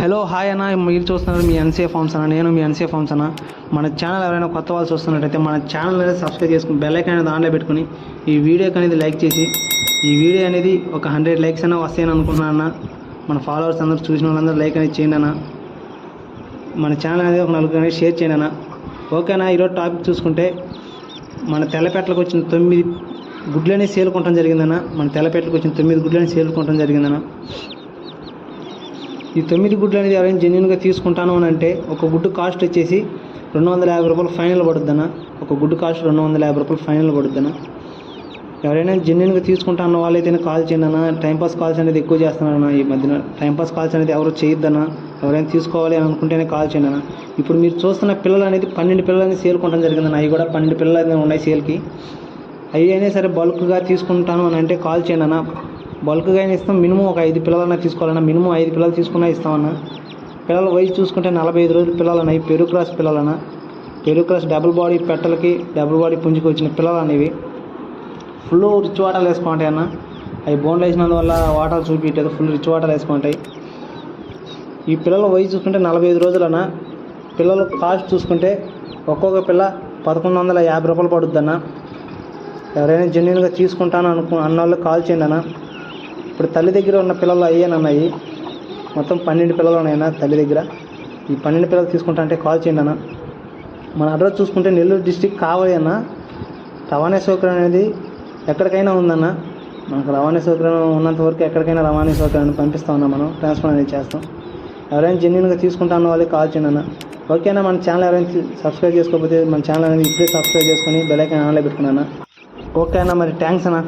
Hello hi అన్న, మీరు చూస్తున్నారు మీ ఎన్సీఏ ఫార్మ్స్ అన్న. నేను మీ ఎన్సీఏ ఫార్మ్స్ అన్న. మన ఛానల్ ఎవరైనా కొత్త వాళ్ళు చూస్తున్నట్టయితే మన ఛానల్ అనేది సబ్స్క్రైబ్ చేసుకుని బెల్ ఐకాన్ అనేది ఆన్లో పెట్టుకుని ఈ వీడియోకి అనేది లైక్ చేసి, ఈ వీడియో అనేది ఒక 100 లైక్స్ అయినా వస్తాయని అనుకుంటున్నాను అన్న. మన ఫాలోవర్స్ అందరూ చూసిన వాళ్ళందరూ లైక్ అనేది చేయండి అన్న. మన ఛానల్ అనేది ఒక 4 అనేది షేర్ చేయండి అన్న. ఓకేనా. ఈరోజు టాపిక్ చూసుకుంటే మన తెల్లపెట్టలకు వచ్చిన 9 గుడ్లని సేల్కొనడం జరిగిందన్న. మన తెల్లపెట్టలకు వచ్చిన 9 గుడ్లని సేల్కొనడం జరిగిందన్న. ఈ 9 గుడ్లు అనేది ఎవరైనా జెన్యున్గా తీసుకుంటాను అని అంటే ఒక గుడ్డు కాస్ట్ వచ్చేసి 250 రూపాయలు ఫైనల్ పడుద్దన్న. ఒక గుడ్డు కాస్ట్ 250 రూపాయలు ఫైనల్ పడుద్దన్న. ఎవరైనా జెన్యున్గా తీసుకుంటాన్న వాళ్ళైతేనే కాల్ చేయండి అన్న. టైంపాస్ కాల్స్ అనేది ఎక్కువ చేస్తున్నారన్న ఈ మధ్యన. టైంపాస్ కాల్స్ అనేది ఎవరు చేయొద్దన్న. ఎవరైనా తీసుకోవాలి అని అనుకుంటేనే కాల్ చేయండి అన్న. ఇప్పుడు మీరు చూస్తున్న పిల్లలు అనేది 12 పిల్లలు అనేది సేల్కొనడం జరిగిందన్న. అవి కూడా 12 పిల్లలు అనేది ఉన్నాయి సేల్కి. అవి అయినా సరే బల్క్గా తీసుకుంటాను అని అంటే కాల్ చేయండి అన్న. బల్క్గా అయినా ఇస్తాం. మినిమం ఒక 5 పిల్లలన్నా తీసుకోవాలన్నా. మినిమం 5 పిల్లలు తీసుకున్నా ఇస్తామన్నా. పిల్లల వయసు చూసుకుంటే 45 రోజులు పిల్లలు ఉన్నాయి. పెరుగు క్రాస్ పిల్లలన్నా. పెరుగు క్రాస్ డబుల్ బాడీ పెట్టలకి డబుల్ బాడీ పుంజుకి వచ్చిన పిల్లలు అనేవి ఫుల్ రిచ్ వాటర్లు వేసుకుంటాయి అన్న. అవి బోన్లు వేసినందువల్ల వాటర్ చూపించలేదు. ఫుల్ రిచ్ వాటర్లు వేసుకుంటాయి. ఈ పిల్లల వయసు చూసుకుంటే 45 రోజులన్నా. పిల్లల కాస్ట్ చూసుకుంటే ఒక్కొక్క పిల్ల 1150 రూపాయలు పడుద్దన్న. ఎవరైనా జెన్యున్గా తీసుకుంటాను అన్న వాళ్ళు కాల్ చేయండి అన్న. ఇప్పుడు తల్లి దగ్గర ఉన్న పిల్లలు అయ్యానన్నాయి. మొత్తం 12 పిల్లలు ఉన్నాయన్న తల్లి దగ్గర. ఈ 12 పిల్లలు తీసుకుంటా అంటే కాల్ చేయండి అన్న. మన అడ్రస్ చూసుకుంటే నెల్లూరు డిస్టిక్ కావాలి అన్న. రవాణా సౌకర్యం అనేది ఎక్కడికైనా ఉందన్న. మనకు రవాణా సౌకర్యం ఉన్నంత వరకు ఎక్కడికైనా రవాణా సౌకర్యాన్ని పంపిస్తామన్నా. మనం ట్రాన్స్ఫర్ అనేది చేస్తాం. ఎవరైనా జెన్యున్గా తీసుకుంటా అన్న వాళ్ళకి కాల్ చేయండి అన్న. ఓకేనా. మన ఛానల్ ఎవరైనా సబ్స్క్రైబ్ చేసుకోకపోతే మన ఛానల్ అనేది ఇప్పుడే సబ్స్క్రైబ్ చేసుకొని బెల్ ఐకాన్ ఆన్లో పెట్టుకున్నాను. ఓకే అన్న. మరి థ్యాంక్స్ అన్న.